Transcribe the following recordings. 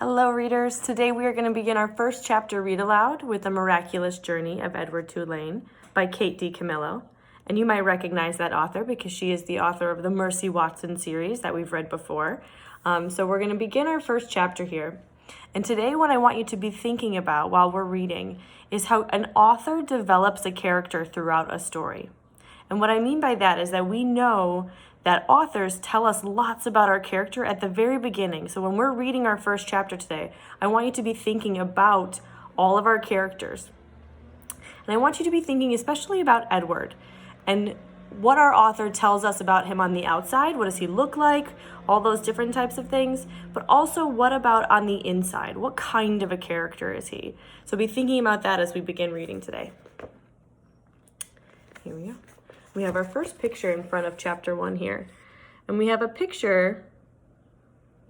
Hello, readers. Today we are going to begin our first chapter read aloud with The Miraculous Journey of Edward Tulane by Kate D. Camillo. And you might recognize that author because she is the author of the Mercy Watson series that we've read before. So we're going to begin our first chapter here. And today what I want you to be thinking about while we're reading is how an author develops a character throughout a story. And what I mean by that is that we know that authors tell us lots about our character at the very beginning. So when we're reading our first chapter today, I want you to be thinking about all of our characters. And I want you to be thinking especially about Edward and what our author tells us about him on the outside. What does he look like? All those different types of things. But also, what about on the inside? What kind of a character is he? So be thinking about that as we begin reading today. Here we go. We have our first picture in front of chapter 1 here. And we have a picture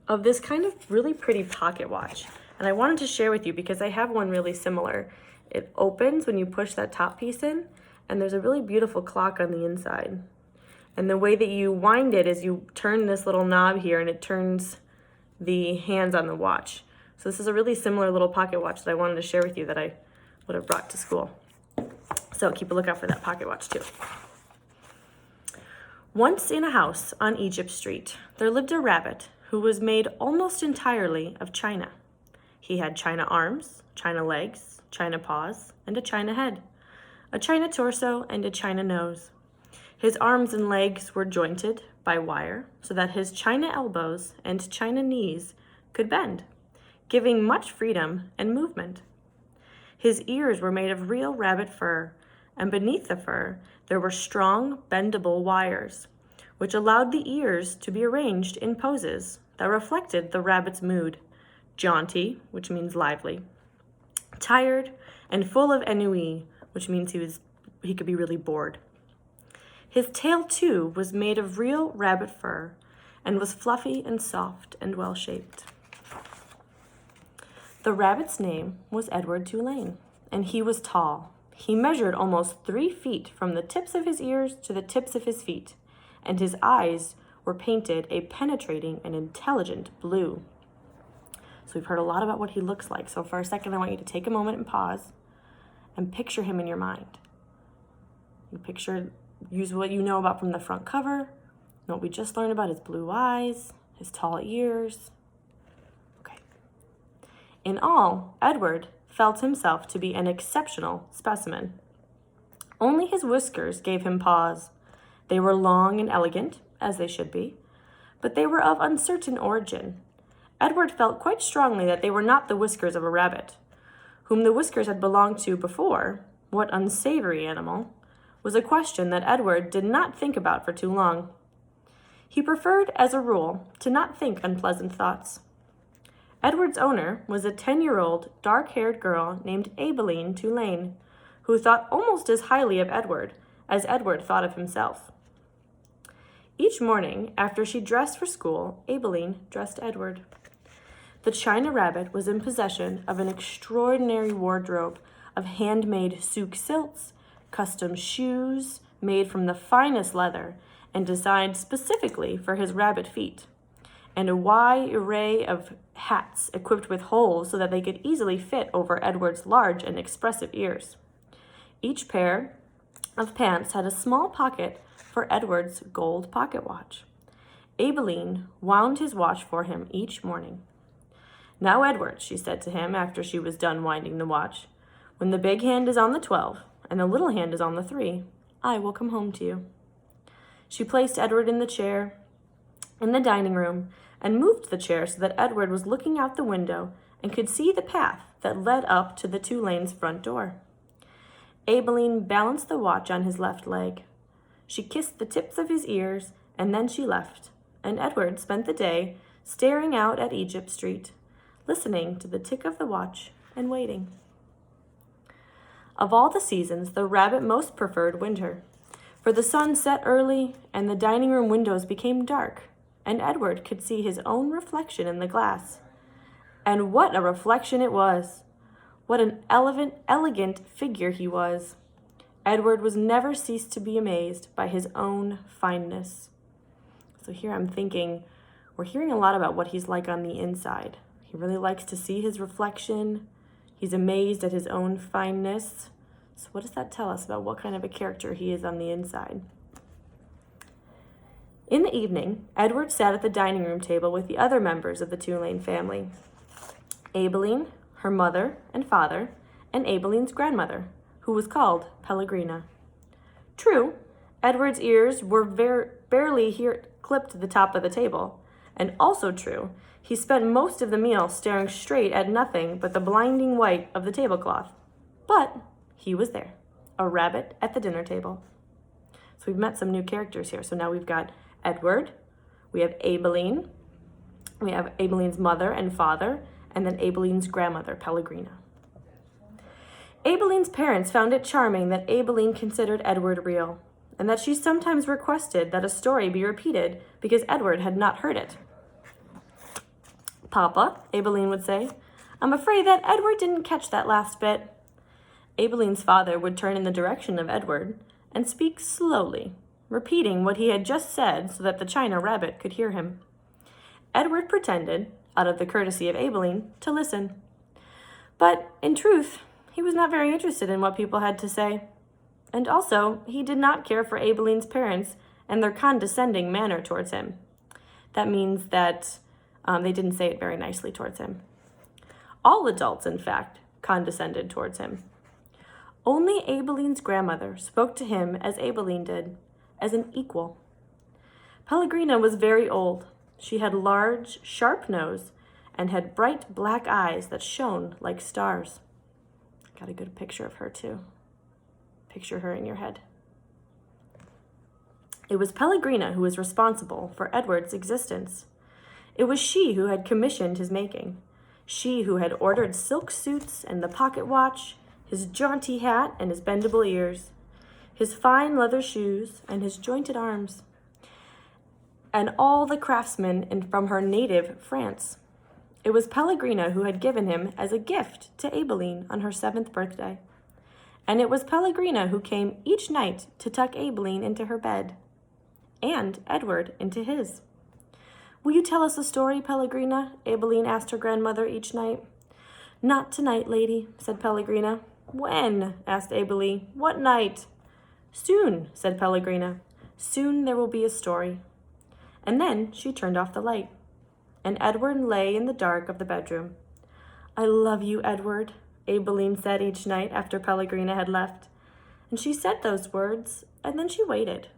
of this kind of really pretty pocket watch. And I wanted to share with you because I have one really similar. It opens when you push that top piece in, and there's a really beautiful clock on the inside. And the way that you wind it is you turn this little knob here and it turns the hands on the watch. So this is a really similar little pocket watch that I wanted to share with you that I would have brought to school. So keep a lookout for that pocket watch too. Once in a house on Egypt Street, there lived a rabbit who was made almost entirely of china. He had china arms, china legs, china paws, and a china head, a china torso, and a china nose. His arms and legs were jointed by wire so that his china elbows and china knees could bend, giving much freedom and movement. His ears were made of real rabbit fur, and beneath the fur there were strong, bendable wires, which allowed the ears to be arranged in poses that reflected the rabbit's mood: jaunty, which means lively, tired, and full of ennui, which means he could be really bored. His tail, too, was made of real rabbit fur and was fluffy and soft and well-shaped. The rabbit's name was Edward Tulane, and he was tall. He measured almost 3 feet from the tips of his ears to the tips of his feet, and his eyes were painted a penetrating and intelligent blue. So we've heard a lot about what he looks like. So for a second, I want you to take a moment and pause and picture him in your mind. Use what you know about from the front cover, what we just learned about his blue eyes, his tall ears. Okay. In all, Edward felt himself to be an exceptional specimen. Only his whiskers gave him pause. They were long and elegant, as they should be, but they were of uncertain origin. Edward felt quite strongly that they were not the whiskers of a rabbit. Whom the whiskers had belonged to before, what unsavory animal, was a question that Edward did not think about for too long. He preferred, as a rule, to not think unpleasant thoughts. Edward's owner was a 10-year-old, dark-haired girl named Aileen Tulane, who thought almost as highly of Edward as Edward thought of himself. Each morning, after she dressed for school, Aileen dressed Edward. The china rabbit was in possession of an extraordinary wardrobe of handmade souk silks, custom shoes made from the finest leather and designed specifically for his rabbit feet, and a wide array of hats equipped with holes so that they could easily fit over Edward's large and expressive ears. Each pair of pants had a small pocket for Edward's gold pocket watch. Aileen wound his watch for him each morning. "Now, Edward," she said to him after she was done winding the watch, "when the big hand is on the 12 and the little hand is on the 3, I will come home to you." She placed Edward in the chair in the dining room and moved the chair so that Edward was looking out the window and could see the path that led up to the Tulanes' front door. Aileen balanced the watch on his left leg. She kissed the tips of his ears, and then she left, and Edward spent the day staring out at Egypt Street, listening to the tick of the watch and waiting. Of all the seasons, the rabbit most preferred winter, for the sun set early and the dining room windows became dark, and Edward could see his own reflection in the glass. And what a reflection it was! What an elegant figure he was! Edward was never ceased to be amazed by his own fineness. So here I'm thinking, we're hearing a lot about what he's like on the inside. He really likes to see his reflection. He's amazed at his own fineness. So what does that tell us about what kind of a character he is on the inside? In the evening, Edward sat at the dining room table with the other members of the Tulane family. Aibileen, her mother and father, and Abileen's grandmother, who was called Pellegrina. True, Edward's ears were barely clipped to the top of the table, and also true, he spent most of the meal staring straight at nothing but the blinding white of the tablecloth. But he was there, a rabbit at the dinner table. So we've met some new characters here. So now we've got Edward, we have Aibileen, we have Abileen's mother and father, and then Abileen's grandmother, Pellegrina. Abileen's parents found it charming that Aibileen considered Edward real, and that she sometimes requested that a story be repeated because Edward had not heard it. Papa, Aibileen would say, I'm afraid that Edward didn't catch that last bit. Abileen's father would turn in the direction of Edward and speak slowly, repeating what he had just said so that the china rabbit could hear him. Edward pretended, out of the courtesy of Aibileen, to listen. But, in truth, he was not very interested in what people had to say. And also, he did not care for Aibileen's parents and their condescending manner towards him. That means that they didn't say it very nicely towards him. All adults, in fact, condescended towards him. Only Abileen's grandmother spoke to him as Aibileen did, as an equal. Pellegrina was very old. She had large, sharp nose and had bright black eyes that shone like stars. Got a good picture of her, too. Picture her in your head. It was Pellegrina who was responsible for Edward's existence. It was she who had commissioned his making. She who had ordered silk suits and the pocket watch, his jaunty hat and his bendable ears, his fine leather shoes and his jointed arms, and all the craftsmen from her native France. It was Pellegrina who had given him as a gift to Aibileen on her 7th birthday. And it was Pellegrina who came each night to tuck Aibileen into her bed, and Edward into his. Will you tell us a story, Pellegrina? Aibileen asked her grandmother each night. Not tonight, lady, said Pellegrina. When? Asked Aibileen. What night? Soon, said Pellegrina. Soon there will be a story. And then she turned off the light, and Edward lay in the dark of the bedroom. I love you, Edward, Aibileen said each night after Pellegrina had left. And she said those words, and then she waited,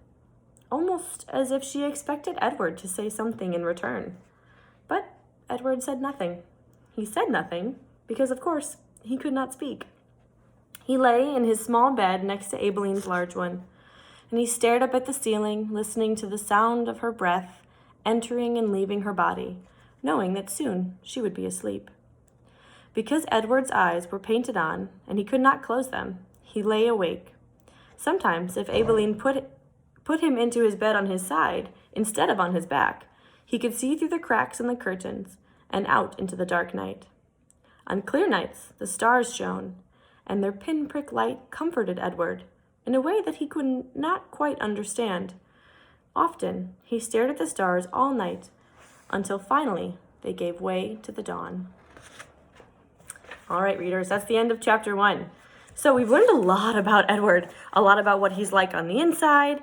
almost as if she expected Edward to say something in return. But Edward said nothing. He said nothing because, of course, he could not speak. He lay in his small bed next to Aibileen's large one, and he stared up at the ceiling, listening to the sound of her breath entering and leaving her body, knowing that soon she would be asleep. Because Edward's eyes were painted on, and he could not close them, he lay awake. Sometimes, if Aibileen put him into his bed on his side, instead of on his back, he could see through the cracks in the curtains and out into the dark night. On clear nights, the stars shone, and their pinprick light comforted Edward in a way that he could not quite understand. Often, he stared at the stars all night, until finally they gave way to the dawn. All right, readers, that's the end of chapter 1. So we've learned a lot about Edward, a lot about what he's like on the inside,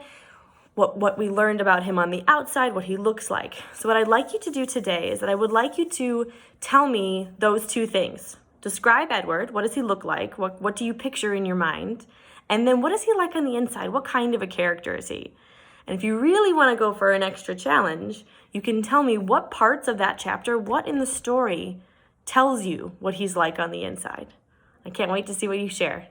what we learned about him on the outside, what he looks like. So what I'd like you to do today is that I would like you to tell me those two things. Describe Edward. What does he look like? What do you picture in your mind? And then what is he like on the inside? What kind of a character is he? And if you really want to go for an extra challenge, you can tell me what parts of that chapter, what in the story tells you what he's like on the inside. I can't wait to see what you share.